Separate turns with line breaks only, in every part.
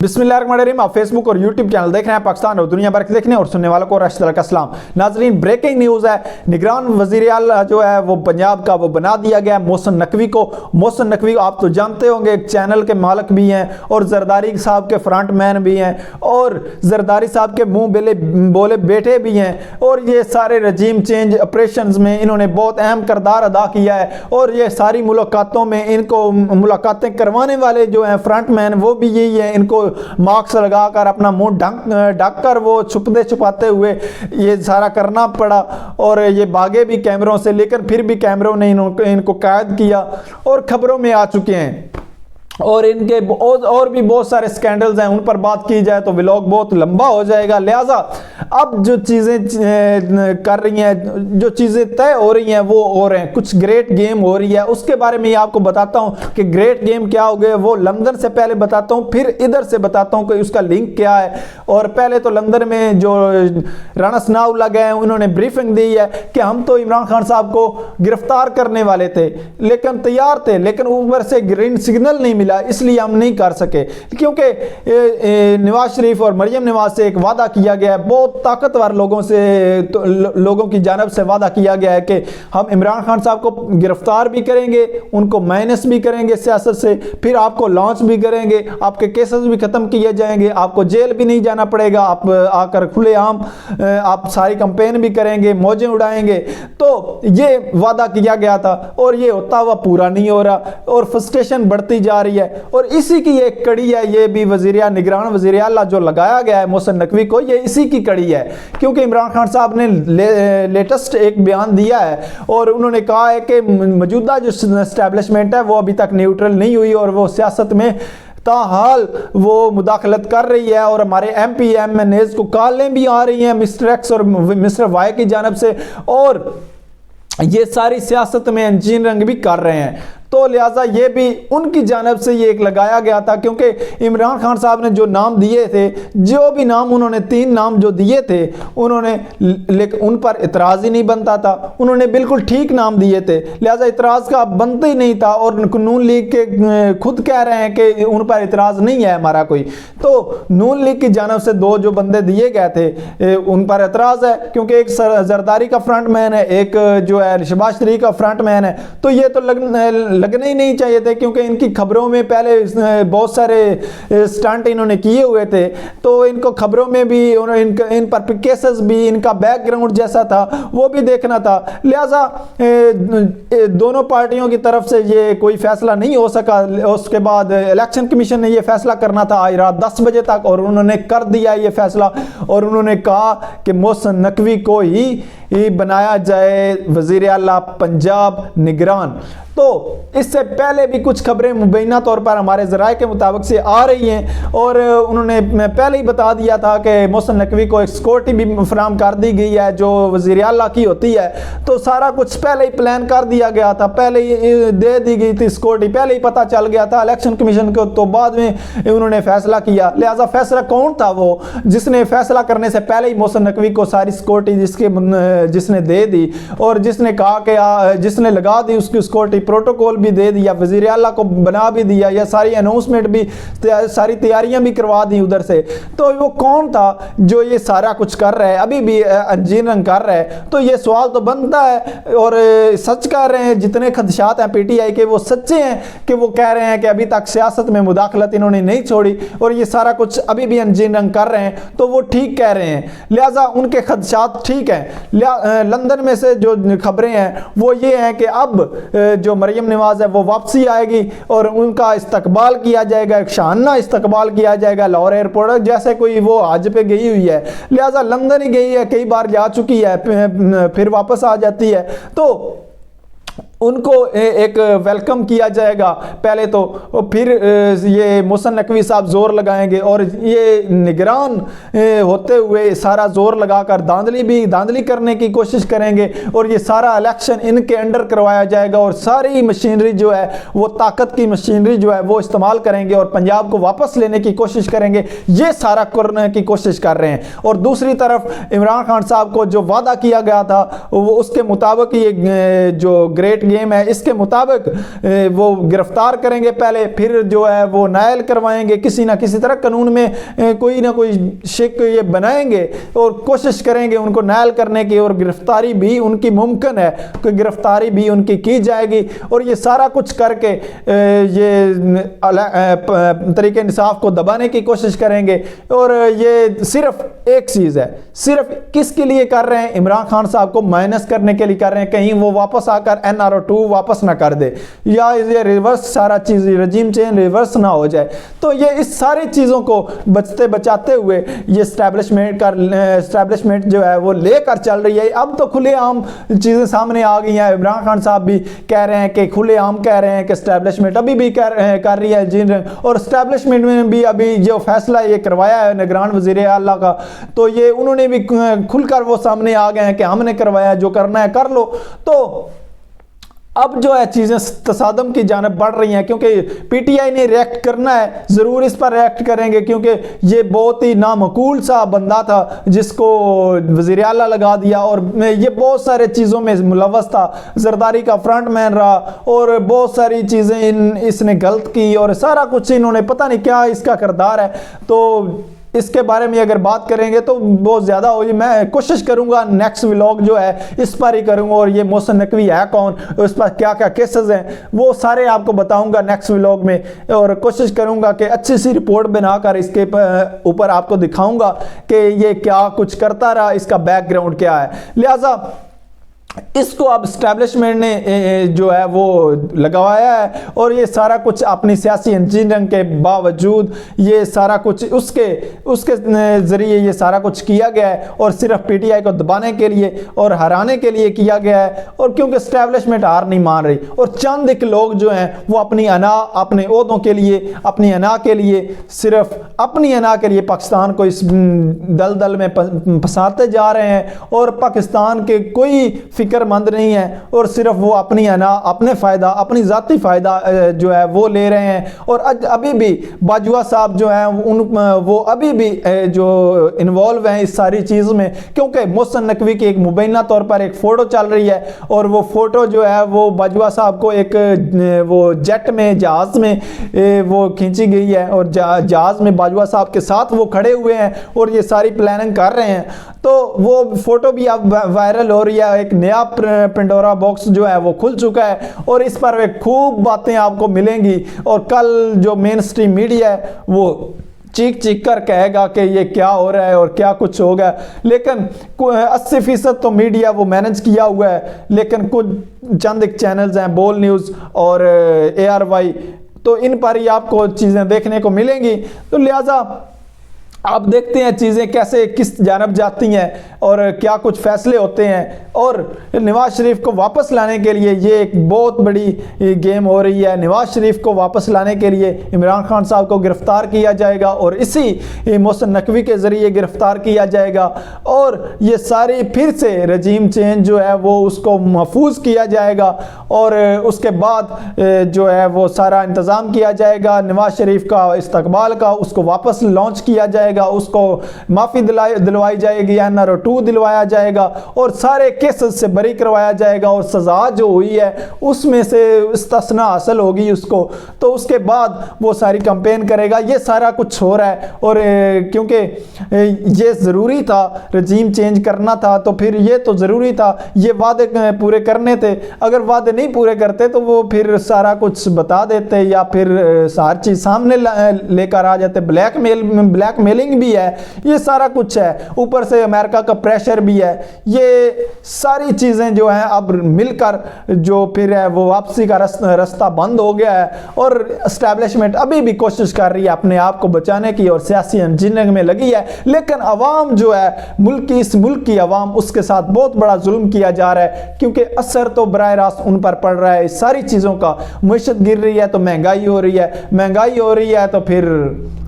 बिस्मिल्लाहिर्रहमानिर्रहीम। आप फेसबुक और यूट्यूब चैनल देख रहे हैं पाकिस्तान और दुनिया भर के देखने और सुनने वालों को राशिद का सलाम। नाजरीन, ब्रेकिंग न्यूज़ है, निगरान वज़ीर आला जो है वो पंजाब का वो बना दिया गया मोहसिन नकवी को। मोहसिन नकवी आप तो जानते होंगे, एक चैनल के मालिक भी हैं और जरदारी साहब के फ्रंट मैन भी हैं और जरदारी साहब के मुँह बोले बेटे भी हैं। और ये सारे रजीम चेंज ऑपरेशन में इन्होंने बहुत अहम किरदार अदा किया है और ये सारी मुलाकातों में इनको मुलाकातें करवाने वाले जो हैं फ्रंट मैन वो भी यही है। इनको मास्क लगाकर अपना मुंह ढक कर वो छुपते छुपाते हुए ये सारा करना पड़ा और ये भागे भी कैमरों से, लेकिन फिर भी कैमरों ने इनको कैद किया और खबरों में आ चुके हैं। और इनके और भी बहुत सारे स्कैंडल्स हैं, उन पर बात की जाए तो व्लॉग बहुत लंबा हो जाएगा। लिहाजा अब जो चीज़ें कर रही हैं, जो चीज़ें तय हो रही हैं वो हो रहे हैं, कुछ ग्रेट गेम हो रही है, उसके बारे में आपको बताता हूं कि ग्रेट गेम क्या हो गए। वो लंदन से पहले बताता हूं, फिर इधर से बताता हूं कि उसका लिंक क्या है। और पहले तो लंदन में जो राणा सनाउल्लाह गए हैं उन्होंने ब्रीफिंग दी है कि हम तो इमरान खान साहब को गिरफ्तार करने वाले थे, लेकिन तैयार थे, लेकिन ऊपर से ग्रीन सिग्नल नहीं मिला, इसलिए हम नहीं कर सके। क्योंकि नवाज शरीफ और मरियम नवाज से एक वादा किया गया है, बहुत ताकतवर लोगों से लोगों की जानब से वादा किया गया है कि हम इमरान खान साहब को गिरफ्तार भी करेंगे, उनको माइनस भी करेंगे सियासत से, फिर आपको लॉन्च भी करेंगे, आपके केसेस भी खत्म किए जाएंगे, आपको जेल भी नहीं जाना पड़ेगा, आप आकर खुलेआम आप सारी कैंपेन भी करेंगे, मौजें उड़ाएंगे। तो ये वादा किया गया था और ये होता हुआ पूरा नहीं हो रहा और फ्रस्ट्रेशन बढ़ती जा रही है। और इसी की एक कड़ी है, ये भी निगरान वज़ीर आला जो लगाया गया है मोहसिन नकवी को, ये इसी की कड़ी है। क्योंकि इमरान खान साहब ने लेटेस्ट एक बयान दिया है और उन्होंने कहा है कि मौजूदा जो एस्टैब्लिशमेंट है वो अभी तक न्यूट्रल नहीं हुई और वो सियासत में ताहाल वो मुदाखलत कर रही है। और हमारे MP MNAs को कॉलें भी आ रही हैं मिस्टर एक्स और मिस्टर वाई की जानब से, और ये सारी सियासत में अंजीन रंग भी कर रहे हैं। तो लिहाजा ये भी उनकी जानब से ये एक लगाया गया था, क्योंकि इमरान खान साहब ने जो नाम दिए थे, जो भी नाम उन्होंने 3 नाम जो दिए थे उन्होंने, लेकिन उन पर इतराज़ ही नहीं बनता था, उन्होंने बिल्कुल ठीक नाम दिए थे, लिहाजा इतराज़ का बनता ही नहीं था। और नून लीग के खुद कह रहे हैं कि उन पर इतराज़ नहीं है हमारा कोई। तो नून लीग की जानब से 2 जो बंदे दिए गए थे उन पर एतराज़ है, क्योंकि एक जरदारी का फ्रंट मैन है, एक जो है शहबाज शरीफ का फ्रंट मैन है। तो ये तो लगने ही नहीं चाहिए थे, क्योंकि इनकी खबरों में पहले बहुत सारे स्टंट इन्होंने किए हुए थे, तो इनको खबरों में भी इन पर केसेस भी, इनका बैकग्राउंड जैसा था वो भी देखना था। लिहाजा दोनों पार्टियों की तरफ से ये कोई फैसला नहीं हो सका। उसके बाद इलेक्शन कमीशन ने ये फैसला करना था आज रात 10 बजे तक, और उन्होंने कर दिया ये फैसला और उन्होंने कहा कि मोहसिन नकवी को ही बनाया जाए वज़ीर आला पंजाब निगरान। तो इससे पहले भी कुछ खबरें मुबैना तौर पर हमारे ज़राए के मुताबिक से आ रही हैं और उन्होंने पहले ही बता दिया था कि मोहसिन नकवी को एक सिक्योरिटी भी फराहम कर दी गई है जो वज़ीर आला की होती है। तो सारा कुछ पहले ही प्लान कर दिया गया था, पहले ही दे दी गई थी सिक्योरिटी, पहले ही पता चल गया था इलेक्शन कमीशन को, तो बाद में उन्होंने फैसला किया। लिहाजा फैसला कौन था वो जिसने फैसला करने से पहले ही मोहसिन नकवी को सारी सिक्योरिटी जिसने दे दी और जिसने कहा कि जिसने लगा दी उसकी सिक्योरिटी, प्रोटोकॉल भी दे दिया, वज़ीर आला को बना भी दिया, या सारी अनाउंसमेंट भी, सारी तैयारियां भी करवा दी उधर से। तो वो कौन था जो ये सारा कुछ कर रहा है, अभी भी अंजीन रंग कर रहा है? तो ये सवाल तो बनता है और सच कह रहे हैं, जितने खदशात हैं PTI के वो सच्चे हैं कि वो कह रहे हैं कि अभी तक सियासत में मुदाखलत इन्होंने नहीं छोड़ी और ये सारा कुछ अभी भी अंजीन रंग कर रहे हैं, तो वो ठीक कह रहे हैं। लिहाजा उनके खदशात ठीक हैं। लंदन में से जो खबरें हैं वो ये हैं कि अब जो मरियम नवाज है वो वापसी आएगी और उनका इस्तकबाल किया जाएगा, एक शानदार इस्तकबाल किया जाएगा लाहौर एयरपोर्ट, जैसे कोई वो हज पे गई हुई है। लिहाजा लंदन ही गई है, कई बार जा चुकी है, फिर वापस आ जाती है, तो उनको एक वेलकम किया जाएगा पहले तो, फिर ये मोहसिन नकवी साहब जोर लगाएंगे और ये निगरान होते हुए सारा जोर लगाकर धांधली करने की कोशिश करेंगे और ये सारा इलेक्शन इनके अंडर करवाया जाएगा और सारी मशीनरी जो है वो ताकत की मशीनरी जो है वो इस्तेमाल करेंगे और पंजाब को वापस लेने की कोशिश करेंगे। ये सारा करने की कोशिश कर रहे हैं। और दूसरी तरफ इमरान खान साहब को जो वादा किया गया था वो उसके मुताबिक ये जो ग्रेट गेम है, इसके मुताबिक वो गिरफ्तार करेंगे पहले, फिर जो है वो नायल करवाएंगे, किसी ना किसी तरह कानून में कोई ना कोई शिक ये बनाएंगे और कोशिश करेंगे उनको नायल करने की, और गिरफ्तारी भी उनकी मुमकिन है कि गिरफ्तारी भी उनकी की जाएगी। और ये सारा कुछ करके ये तरीके इंसाफ को दबाने की कोशिश करेंगे। और ये सिर्फ एक चीज़ है, सिर्फ किसके लिए कर रहे हैं? इमरान खान साहब को माइनस करने के लिए कर रहे हैं, कहीं वो वापस आकर NRO2 वापस ना कर दे, या ये रिवर्स सारा चीज़ रजीम चेंज रिवर्स ना हो जाए। तो ये इस सारी चीज़ों को बचते बचाते हुए ये एस्टैब्लिशमेंट जो है वो लेकर चल रही है। अब तो खुलेआम चीज़ें सामने आ गई हैं। इमरान खान साहब भी कह रहे हैं कि खुलेआम कह रहे हैं कि एस्टैब्लिशमेंट अभी भी कर रही है जिन, और एस्टैब्लिशमेंट में भी अभी जो फैसला ये करवाया है निगरान वज़ीर आला का, तो ये उन्होंने भी खुलकर वो सामने आ गए हैं कि हमने करवाया, जो करना है कर लो। तो अब जो है चीज़ें तसादम की जानब बढ़ रही हैं, क्योंकि PTI ने रिएक्ट करना है, ज़रूर इस पर रिएक्ट करेंगे, क्योंकि ये बहुत ही नामकूल सा बंदा था जिसको वज़ीर आला लगा दिया, और ये बहुत सारे चीज़ों में मुलव्वस था, जरदारी का फ्रंट मैन रहा, और बहुत सारी चीज़ें इसने गलत की, और सारा कुछ इन्होंने पता नहीं क्या इसका किरदार है। तो इसके बारे में अगर बात करेंगे तो बहुत ज़्यादा होगी। मैं कोशिश करूंगा नेक्स्ट व्लॉग जो है इस पर ही करूंगा, और ये मोहसिन नकवी है कौन, उस पर क्या क्या केसेस हैं, वो सारे आपको बताऊंगा नेक्स्ट व्लॉग में, और कोशिश करूंगा कि अच्छी सी रिपोर्ट बनाकर इसके ऊपर आपको दिखाऊंगा कि ये क्या कुछ करता रहा, इसका बैकग्राउंड क्या है। लिहाजा इसको अब एस्टैब्लिशमेंट ने जो है वो लगवाया है, और ये सारा कुछ अपनी सियासी इंजीनियरिंग के बावजूद ये सारा कुछ उसके ज़रिए ये सारा कुछ किया गया है, और सिर्फ PTI को दबाने के लिए और हराने के लिए किया गया है। और क्योंकि एस्टैब्लिशमेंट हार नहीं मान रही, और चंद एक लोग जो हैं वो अपनी अपने ओहदों के लिए, अपनी अना के लिए, सिर्फ अपनी अना के लिए पाकिस्तान को इस दलदल में फंसाते जा रहे हैं, और पाकिस्तान के कोई फिक्रमंद नहीं है, और सिर्फ वो अपनी अना, अपने फ़ायदा, अपनी ज़ाती फ़ायदा जो है वो ले रहे हैं। और अभी भी बाजवा साहब जो हैं वो अभी भी जो इन्वॉल्व हैं इस सारी चीज़ में, क्योंकि मोहसिन नकवी की एक मुबैना तौर पर एक फ़ोटो चल रही है, और वो फ़ोटो जो है वो बाजवा साहब को एक वो जेट में, जहाज़ में वो खींची गई है, और जहाज़ में बाजवा साहब के साथ वो खड़े हुए हैं और ये सारी प्लानिंग कर रहे हैं। तो वो फ़ोटो भी अब वायरल हो रही है, एक नया पेंडोरा बॉक्स जो है वो खुल चुका है, और इस पर खूब बातें आपको मिलेंगी। और कल जो मेन स्ट्रीम मीडिया है वो चीख चीख कर कहेगा कि ये क्या हो रहा है और क्या कुछ होगा, लेकिन 80% तो मीडिया वो मैनेज किया हुआ है, लेकिन कुछ चंद एक चैनल्स हैं, बोल न्यूज़ और ARY, तो इन पर ही आपको चीज़ें देखने को मिलेंगी। तो लिहाजा आप देखते हैं चीज़ें कैसे किस जानब जाती हैं और क्या कुछ फैसले होते हैं। और नवाज शरीफ को वापस लाने के लिए ये एक बहुत बड़ी गेम हो रही है। नवाज शरीफ को वापस लाने के लिए इमरान खान साहब को गिरफ़्तार किया जाएगा, और इसी मोहसिन नकवी के ज़रिए गिरफ़्तार किया जाएगा, और ये सारी फिर से रजीम चेंज जो है वो उसको महफूज किया जाएगा, और उसके बाद जो है वो सारा इंतज़ाम किया जाएगा नवाज शरीफ का इस्तकबाल का, उसको वापस लॉन्च किया जाएगा, उसको माफ़ी दिलवाई जाएगी, NRO2 दिलवाया जाएगा, और सारे केसेस से बरी करवाया जाएगा, और सज़ा जो हुई है उसमें से इस्तिस्ना हासिल होगी उसको। तो उसके बाद वो सारी कैंपेन करेगा। ये सारा कुछ हो रहा है, और क्योंकि ये ज़रूरी था, रजीम चेंज करना था, तो फिर ये तो ज़रूरी था, ये वादे पूरे करने थे। अगर वादे नहीं पूरे करते तो वो फिर सारा कुछ बता देते, या फिर सारी चीज़ सामने लेकर आ जाते। ब्लैकमेलिंग भी है, ये सारा कुछ है, ऊपर से अमेरिका का प्रेशर भी है। ये सारी चीज़ें जो हैं अब मिलकर जो फिर है वो वापसी का रास्ता बंद हो गया है, और एस्टैब्लिशमेंट अभी भी कोशिश कर रही है अपने आप को बचाने की, और सियासी इंजीनियरिंग में लगी है। लेकिन अवाम जो है इस मुल्क की अवाम, उसके साथ बहुत बड़ा जुल्म किया जा रहा है, क्योंकि असर तो बराह रास्त उन पर पड़ रहा है इस सारी चीज़ों का। मईशत गिर रही है तो महंगाई हो रही है, महंगाई हो रही है तो फिर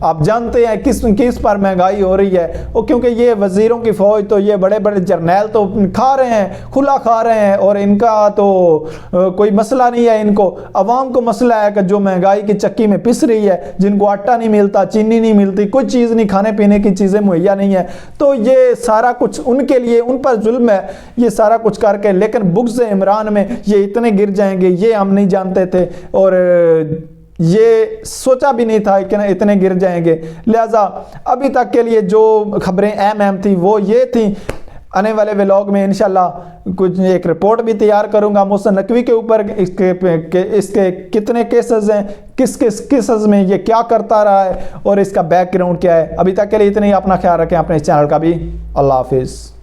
आप जानते हैं किस पर महंगाई हो रही है, और क्योंकि ये वजीरों की फौज तो ये बड़े बड़े जर्नैल तो खा रहे हैं, खुला खा रहे हैं, और इनका तो कोई मसला नहीं है। इनको अवाम को मसला है कि जो महंगाई की चक्की में पिस रही है, जिनको आटा नहीं मिलता, चीनी नहीं मिलती, कोई चीज़ नहीं, खाने पीने की चीज़ें मुहैया नहीं है, तो ये सारा कुछ उनके लिए, उन पर जुल्म है ये सारा कुछ करके। लेकिन बुग़्ज़ इमरान में ये इतने गिर जाएंगे ये हम नहीं जानते थे, और ये सोचा भी नहीं था कि इतने गिर जाएंगे। लिहाजा अभी तक के लिए जो खबरें अहम थी वो ये थी। आने वाले व्लॉग में इंशाल्लाह कुछ एक रिपोर्ट भी तैयार करूंगा मोहसिन नकवी के ऊपर, इसके कितने केसेस हैं, किस किस केसेस में ये क्या करता रहा है और इसका बैकग्राउंड क्या है। अभी तक के लिए इतने ही। अपना ख्याल रखें, अपने चैनल का भी। अल्लाह हाफिज़।